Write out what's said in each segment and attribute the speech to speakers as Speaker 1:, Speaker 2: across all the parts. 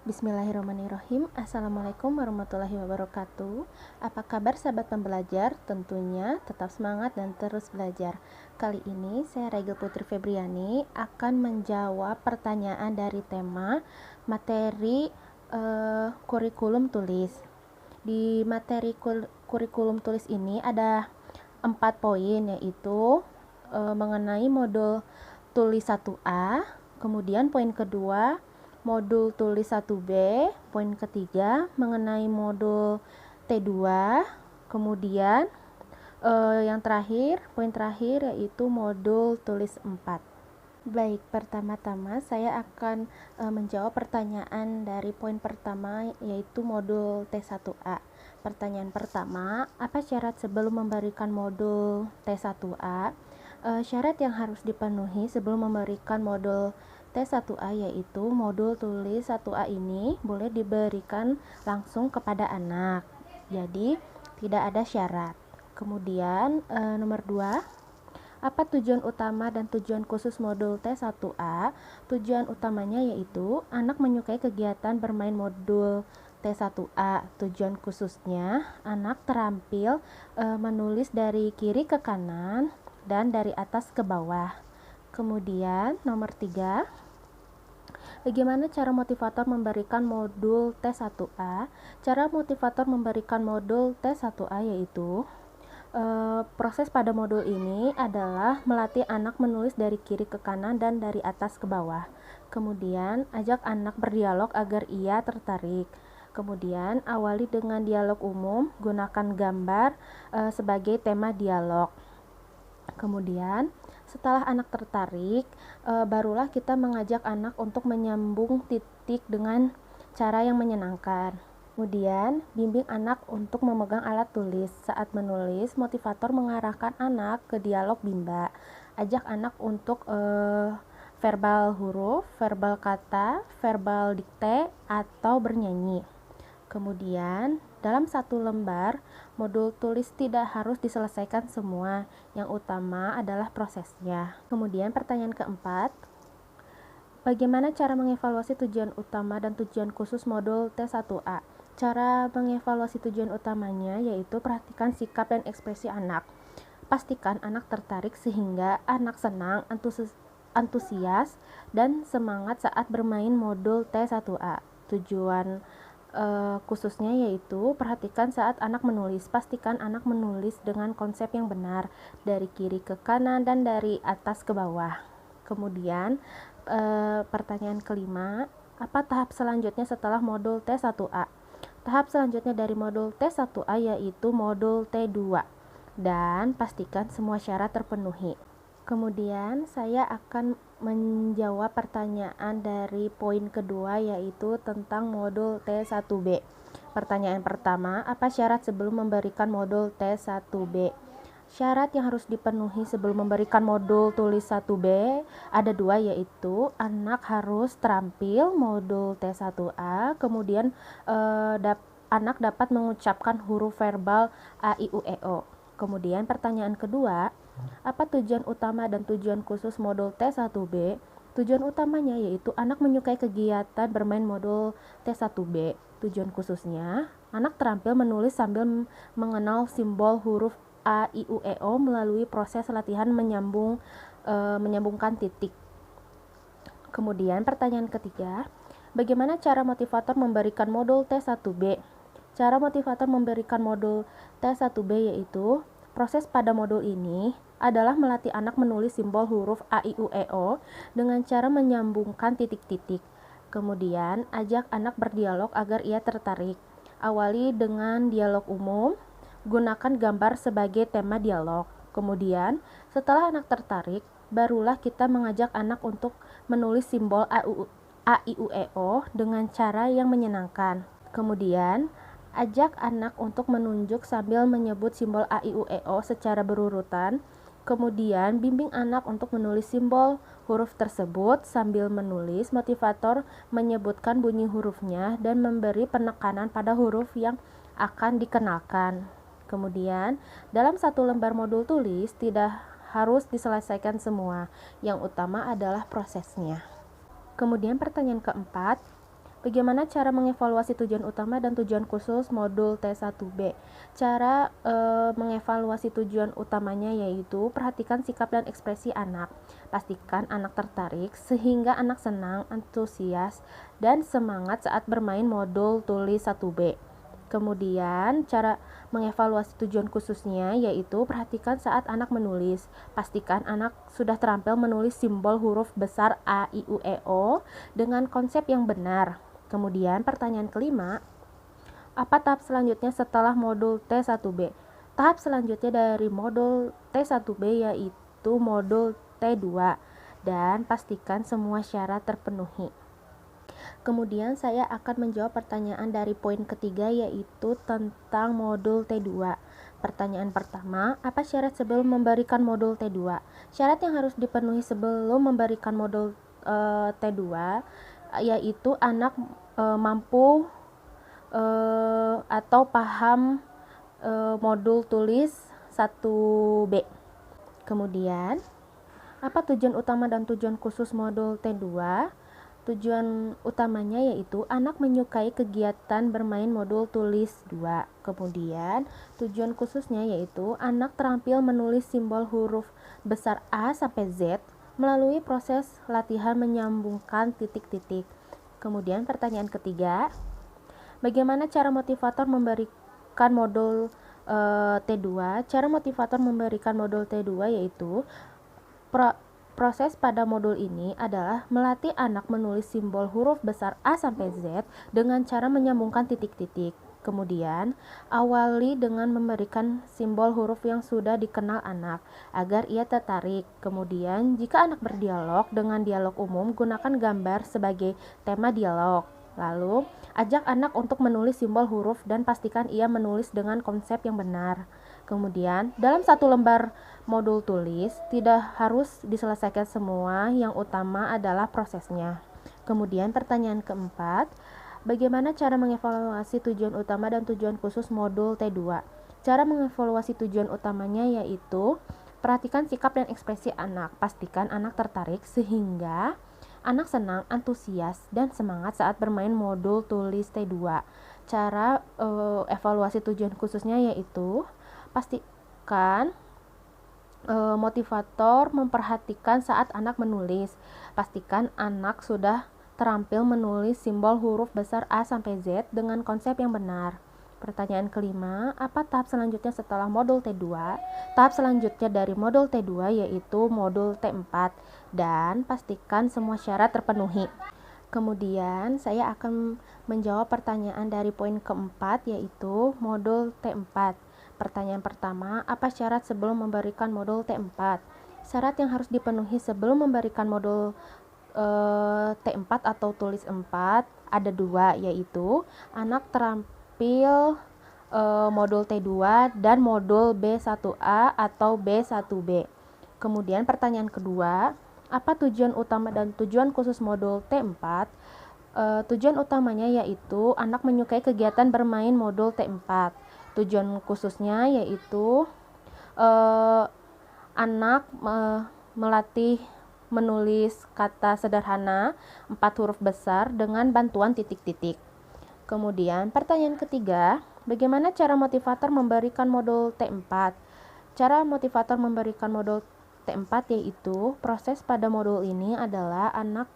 Speaker 1: Bismillahirrahmanirrahim. Assalamualaikum warahmatullahi wabarakatuh. Apa kabar sahabat pembelajar? Tentunya tetap semangat dan terus belajar. Kali ini saya Regil Putri Febriani akan menjawab pertanyaan dari tema materi kurikulum tulis. Di materi kurikulum tulis ini ada 4 poin, yaitu mengenai modul tulis 1A, kemudian poin kedua modul tulis 1B, poin ketiga mengenai modul T2, kemudian yang terakhir, poin terakhir yaitu modul tulis 4. Baik, pertama-tama saya akan menjawab pertanyaan dari poin pertama, yaitu modul T1A. Pertanyaan pertama, apa syarat sebelum memberikan modul T1A? Syarat yang harus dipenuhi sebelum memberikan modul T1A yaitu modul tulis 1A ini boleh diberikan langsung kepada anak. Jadi, tidak ada syarat. Kemudian, nomor 2, apa tujuan utama dan tujuan khusus modul T1A? Tujuan utamanya yaitu anak menyukai kegiatan bermain modul T1A. Tujuan khususnya anak terampil menulis dari kiri ke kanan dan dari atas ke bawah. Kemudian nomor 3, bagaimana cara motivator memberikan modul T1A? Cara motivator memberikan modul T1A yaitu proses pada modul ini adalah melatih anak menulis dari kiri ke kanan dan dari atas ke bawah. Kemudian, ajak anak berdialog agar ia tertarik. Kemudian, awali dengan dialog umum, gunakan gambar sebagai tema dialog. Kemudian, setelah anak tertarik, barulah kita mengajak anak untuk menyambung titik dengan cara yang menyenangkan. Kemudian, bimbing anak untuk memegang alat tulis. Saat menulis, motivator mengarahkan anak ke dialog bimba. Ajak anak untuk verbal huruf, verbal kata, verbal dikte, atau bernyanyi. Kemudian, dalam satu lembar, modul tulis tidak harus diselesaikan semua. Yang utama adalah prosesnya. Kemudian, pertanyaan keempat, bagaimana cara mengevaluasi tujuan utama dan tujuan khusus modul T1A? Cara mengevaluasi tujuan utamanya yaitu perhatikan sikap dan ekspresi anak. Pastikan anak tertarik sehingga anak senang, antusias, dan semangat saat bermain modul T1A. Tujuan khususnya yaitu perhatikan saat anak menulis. Pastikan anak menulis dengan konsep yang benar, dari kiri ke kanan dan dari atas ke bawah. Kemudian pertanyaan kelima, apa tahap selanjutnya setelah modul T1A? Tahap selanjutnya dari modul T1A yaitu modul T2, dan pastikan semua syarat terpenuhi. Kemudian saya akan menjawab pertanyaan dari poin kedua, yaitu tentang modul T1B. Pertanyaan pertama, apa syarat sebelum memberikan modul T1B? Syarat yang harus dipenuhi sebelum memberikan modul tulis 1B ada 2, yaitu anak harus terampil modul T1A, kemudian anak dapat mengucapkan huruf verbal A, I, U, E, O. Kemudian pertanyaan kedua, apa tujuan utama dan tujuan khusus modul T1B? Tujuan utamanya yaitu anak menyukai kegiatan bermain modul T1B. Tujuan khususnya, anak terampil menulis sambil mengenal simbol huruf A, I, U, E, O melalui proses latihan menyambungkan titik. Kemudian pertanyaan ketiga, bagaimana cara motivator memberikan modul T1B? Cara motivator memberikan modul T1B yaitu proses pada modul ini adalah melatih anak menulis simbol huruf A, I, U, E, O dengan cara menyambungkan titik-titik. Kemudian, ajak anak berdialog agar ia tertarik. Awali dengan dialog umum, gunakan gambar sebagai tema dialog. Kemudian, setelah anak tertarik, barulah kita mengajak anak untuk menulis simbol A, I, U, E, O dengan cara yang menyenangkan. Kemudian, ajak anak untuk menunjuk sambil menyebut simbol A, I, U, E, O secara berurutan. Kemudian, bimbing anak untuk menulis simbol huruf tersebut sambil menulis. Motivator menyebutkan bunyi hurufnya dan memberi penekanan pada huruf yang akan dikenalkan. Kemudian, dalam satu lembar modul tulis tidak harus diselesaikan semua. Yang utama adalah prosesnya. Kemudian pertanyaan keempat, Bagaimana cara mengevaluasi tujuan utama dan tujuan khusus modul T1B? Cara mengevaluasi tujuan utamanya yaitu perhatikan sikap dan ekspresi anak. Pastikan anak tertarik sehingga anak senang, antusias, dan semangat saat bermain modul tulis 1B. Kemudian, cara mengevaluasi tujuan khususnya yaitu perhatikan saat anak menulis. Pastikan anak sudah terampil menulis simbol huruf besar A, I, U, E, O dengan konsep yang benar. Kemudian, pertanyaan kelima, apa tahap selanjutnya setelah modul T1B? Tahap selanjutnya dari modul T1B yaitu modul T2 dan pastikan semua syarat terpenuhi. Kemudian saya akan menjawab pertanyaan dari poin ketiga yaitu tentang modul T2. Pertanyaan pertama, apa syarat sebelum memberikan modul T2? Syarat yang harus dipenuhi sebelum memberikan modul T2 yaitu anak mampu atau paham modul tulis 1B. Kemudian, apa tujuan utama dan tujuan khusus modul T2? Tujuan utamanya yaitu anak menyukai kegiatan bermain modul tulis 2. Kemudian, tujuan khususnya yaitu anak terampil menulis simbol huruf besar A sampai Z melalui proses latihan menyambungkan titik-titik. Kemudian, pertanyaan ketiga, bagaimana cara motivator memberikan modul T2? Cara motivator memberikan modul T2 yaitu proses pada modul ini adalah melatih anak menulis simbol huruf besar A sampai Z dengan cara menyambungkan titik-titik. Kemudian, awali dengan memberikan simbol huruf yang sudah dikenal anak agar ia tertarik. Kemudian, jika anak berdialog dengan dialog umum, gunakan gambar sebagai tema dialog. Lalu, ajak anak untuk menulis simbol huruf dan pastikan ia menulis dengan konsep yang benar. Kemudian, dalam satu lembar modul tulis, tidak harus diselesaikan semua, yang utama adalah prosesnya. Kemudian, pertanyaan keempat, bagaimana cara mengevaluasi tujuan utama dan tujuan khusus modul T2? Cara mengevaluasi tujuan utamanya yaitu perhatikan sikap dan ekspresi anak. Pastikan anak tertarik sehingga anak senang, antusias, dan semangat saat bermain modul tulis T2. Cara evaluasi tujuan khususnya yaitu pastikan motivator memperhatikan saat anak menulis. Pastikan anak sudah terampil menulis simbol huruf besar A sampai Z dengan konsep yang benar. Pertanyaan kelima, apa tahap selanjutnya setelah modul T2? Tahap selanjutnya dari modul T2 yaitu modul T4 dan pastikan semua syarat terpenuhi. Kemudian saya akan menjawab pertanyaan dari poin keempat yaitu modul T4. Pertanyaan pertama, apa syarat sebelum memberikan modul T4? Syarat yang harus dipenuhi sebelum memberikan modul T4 atau tulis 4 ada dua, yaitu anak terampil modul T2 dan modul B1A atau B1B. Kemudian pertanyaan kedua, apa tujuan utama dan tujuan khusus modul T4? Tujuan utamanya yaitu anak menyukai kegiatan bermain modul T4. Tujuan khususnya yaitu anak melatih menulis kata sederhana 4 huruf besar dengan bantuan titik-titik. Kemudian pertanyaan ketiga, bagaimana cara motivator memberikan modul T4? Cara motivator memberikan modul T4 yaitu proses pada modul ini adalah anak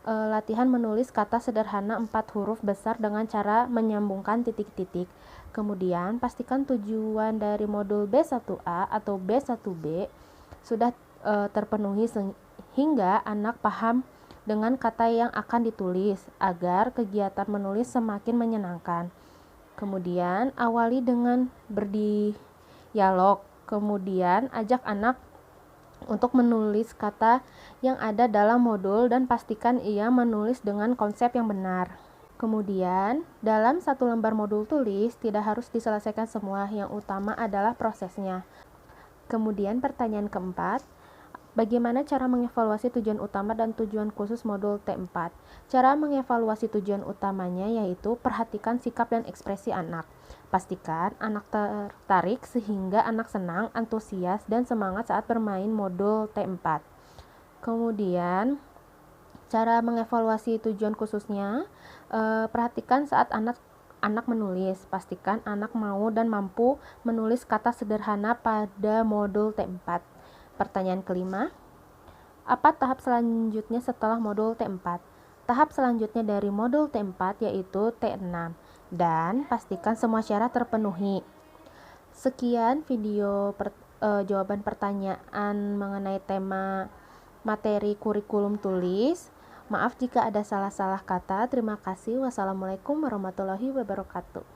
Speaker 1: latihan menulis kata sederhana 4 huruf besar dengan cara menyambungkan titik-titik. Kemudian, pastikan tujuan dari modul B1A atau B1B sudah terpenuhi sehingga anak paham dengan kata yang akan ditulis agar kegiatan menulis semakin menyenangkan. Kemudian, awali dengan berdialog. Kemudian, ajak anak untuk menulis kata yang ada dalam modul dan pastikan ia menulis dengan konsep yang benar. Kemudian, dalam satu lembar modul tulis, tidak harus diselesaikan semua, yang utama adalah prosesnya. Kemudian, pertanyaan keempat, bagaimana cara mengevaluasi tujuan utama dan tujuan khusus modul T4? Cara mengevaluasi tujuan utamanya yaitu perhatikan sikap dan ekspresi anak. Pastikan anak tertarik sehingga anak senang, antusias, dan semangat saat bermain modul T4. Kemudian, Cara mengevaluasi tujuan khususnya, perhatikan saat anak menulis. Pastikan anak mau dan mampu menulis kata sederhana pada modul T4. Pertanyaan kelima, apa tahap selanjutnya setelah modul T4? Tahap selanjutnya dari modul T4 yaitu T6 dan pastikan semua syarat terpenuhi. Sekian video jawaban pertanyaan mengenai tema materi kurikulum tulis. Maaf jika ada salah-salah kata. Terima kasih. Wassalamualaikum warahmatullahi wabarakatuh.